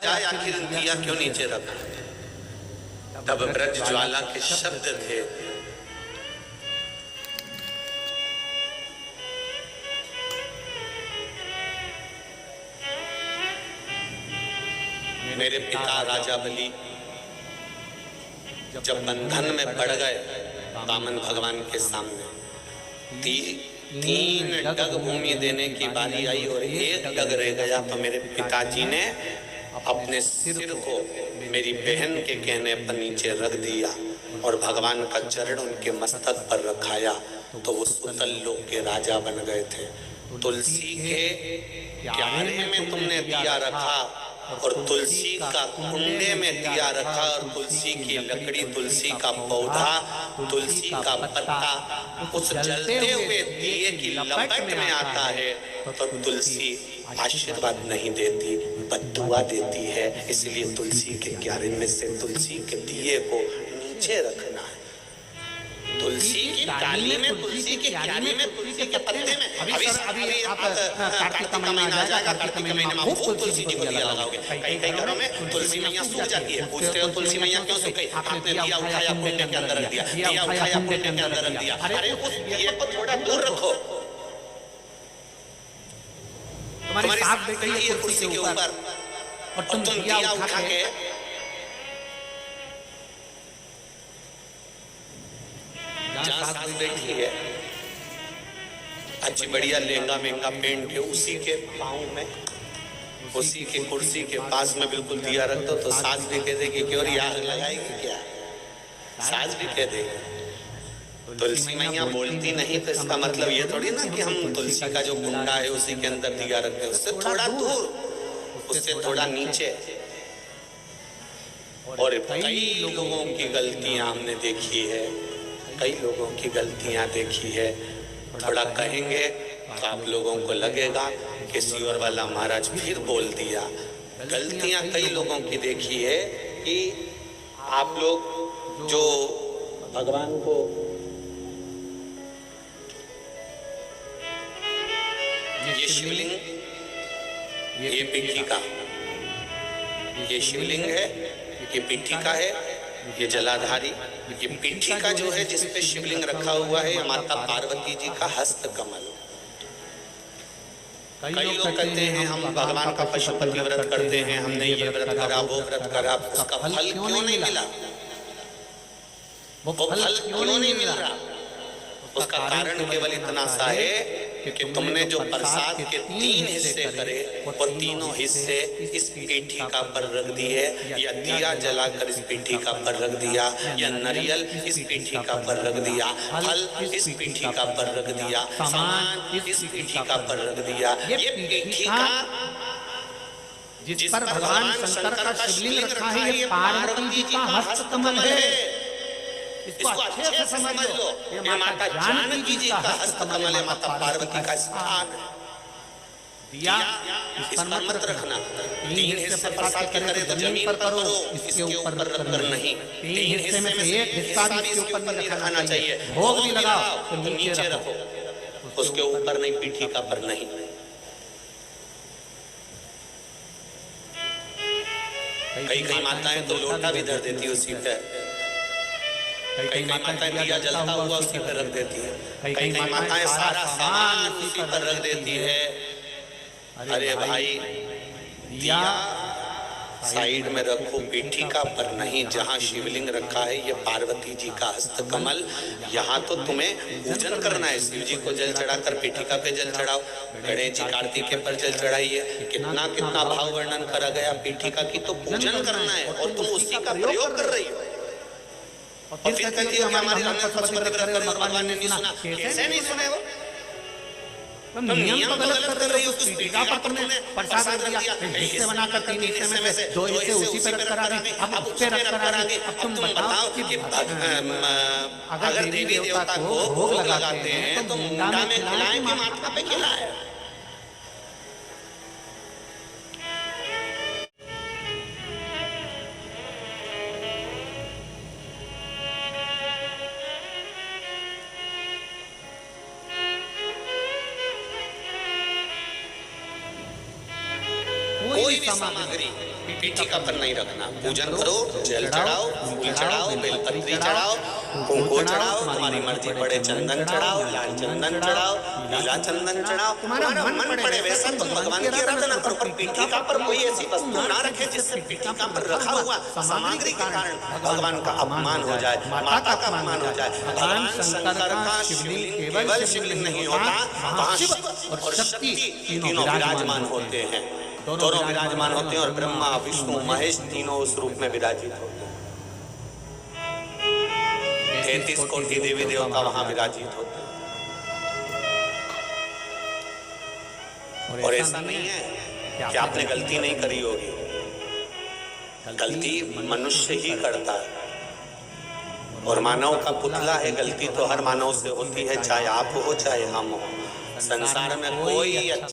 जाए, आखिर दिया क्यों नीचे रखा। तब ब्रज ज्वाला के शब्द थे, मेरे पिता राजा बलि जब बंधन में पड़ गए वामन भगवान के सामने, तीन डग भूमि देने की बारी आई और एक डग रह गया, तो मेरे पिताजी ने अपने सिर को मेरी बहन के कहने पर नीचे रख दिया और भगवान का चरण उनके मस्तक पर रखाया, तो वो सुतल लोक के राजा बन गए थे। तुलसी के क्यारे में तुमने दिया रखा और तुलसी का कुंडे में दिया रखा और तुलसी की लकड़ी, तुलसी का पौधा, तुलसी का पत्ता उस जलते हुए दिए की लपट में आता है, तो तुलसी आशीर्वाद नहीं देती, बद्दुआ देती है। इसलिए तुलसी के क्यारे में से तुलसी के दिए को नीचे रखना है। तुलसी की डाली में, तुलसी के क्यारे में, तुलसी के पत्ते में। अभी आप कार्तिक का महीना आ जाएगा, कार्तिक के महीने में खूब तुलसी जी को दिया लगाओगे। कई कई घरों में तुलसी मैया सूख जाती है, पूछते हो तुलसी मैया क्यों सूख गई? आपने दिया उठाया कुंडे के अंदर रख दिया, दिया उठाया कुंडे के अंदर रख दिया। अरे उस दिए को थोड़ा दूर रखो। तुम्हारी साथ बैठ गई है कुर्सी के ऊपर और तुम दिया उठा के साथ बैठी है, अच्छी बढ़िया लहंगा महंगा पहन के, उसी के पाँव में, उसी के कुर्सी के पास में बिल्कुल दिया रख दो, तो सास भी कह देगी क्यों आग लगाएगी क्या? सास भी कह देगी। तुलसी मैया बोलती नहीं तो इसका मतलब ये थोड़ी ना कि हम तुलसी का जो कुंडा है उसी के अंदर दिया रखते हैं, उससे थोड़ा दूर, उससे थोड़ा नीचे। और कई लोगों की गलतियां हमने देखी है, कई लोगों की गलतियां देखी है। थोड़ा कहेंगे तो आप लोगों को लगेगा कि सियोर वाला महाराज फिर बोल दिया। गलतियां कई लोगों की देखी है कि आप लोग जो भगवान को ये शिवलिंग, ये पीठिका, ये शिवलिंग है, ये पीठिका है, ये जलाधारी, ये पीठिका जो है जिसपे शिवलिंग रखा हुआ है, माता पार्वती जी का हस्त कमल। कई लोग कहते हैं हम भगवान का पशुपति व्रत करते हैं, हमने ये व्रत करा, वो व्रत करा, उसका फल क्यों नहीं मिला? वो फल क्यों नहीं मिल रहा? उसका कारण केवल इतना सा है कि तुमने जो प्रसाद के 3 हिस्से करे, वो तीनों हिस्से इस पीठिका पर रख दिए, या दिया जलाकर इस पीठिका पर रख दिया, या नारियल इस पीठिका पर रख दिया, फल इस पीठिका पर रख दिया, सामान इस पीठिका पर रख दिया। ये पीठिका जिस पर भगवान शंकर का शिवलिंग रखा है, ये पार्वती जी का हस्त कमल है। इसको अच्छे से समझ लो, ये माता जानकी जी का हस्त कमल है, माता पार्वती का स्थान दिया। इस पर मत रखना। 3 हिस्से प्रसाद के करे तो जमीन पर करो, इसके ऊपर रखकर नहीं। 3 हिस्से में से एक हिस्सा भी इसके ऊपर नहीं रखना चाहिए। भोग भी लगाओ तो नीचे रखो, उसके ऊपर नहीं, पीठिका पर नहीं। कई कई माताएं तो लोटा भी धर देती है उसी पे, कई माताएं दिया जलता हुआ उसी पर रख देती है, कई माताएं सारा सामान उसी पर रख देती है। अरे भाई, दिया साइड में रखो, पीठिका पर नहीं। जहाँ शिवलिंग रखा है ये पार्वती जी का हस्त कमल, यहाँ तो तुम्हें पूजन करना है। शिव जी को जल चढ़ाकर पीठिका पे जल चढ़ाओ, गणेश जी कार्तिक पर जल चढ़ाइए। कितना कितना भाव वर्णन करा गया पीठिका की, तो पूजन करना है और तुम उसी का प्रयोग कर रही हो। और फिर कहती है हमारी भगवान ने नहीं सुना। कैसे नहीं सुने? वो तुम नियम तो गलत कर रही हो। उस पीठिका पर तुमने प्रसाद रख दिया, हिस्से बनाकर 3 हिस्से में से 2 हिस्से उसी पे रख कर आ गई, अब उस पे रख कर आ गई। अब तुम बताओ कि अगर देवी देवता को भोग लगाते हैं तो मुंडा में खिलाएं कि माथा पे खिलाएं? कोई भी सामग्री पीठिका पर नहीं रखना। पूजन करो, जल चढ़ाओ, फूल चढ़ाओ, बेलपत्री चढ़ाओ, कुंकू चढ़ाओ, तुम्हारी मर्जी पड़े चंदन चढ़ाओ, लाल चंदन चढ़ाओ, नीला चंदन चढ़ाओ, तुम्हारा मन पड़े वैसा तुम भगवान की आराधना करो। पर पीठिका पर कोई ऐसी वस्तु ना रखे जिससे पीठिका पर रखा हुआ सामग्री के कारण भगवान का अपमान हो जाए, माता का अपमान हो जाए। भगवान शंकर का शिवलिंग केवल शिवलिंग नहीं होता, वहाँ शिव और शक्ति तीनों विराजमान होते हैं, दोनों विराजमान होते हैं। और ब्रह्मा विष्णु महेश तीनों उस रूप में विराजित होते हैं। 33 कोटि देवी देवता वहां विराजित होते हैं। और ऐसा नहीं है कि आपने गलती नहीं करी होगी, गलती मनुष्य ही करता है और मानव का पुतला है। गलती तो हर मानव से होती है, चाहे आप हो चाहे हम हो। संसार में कोई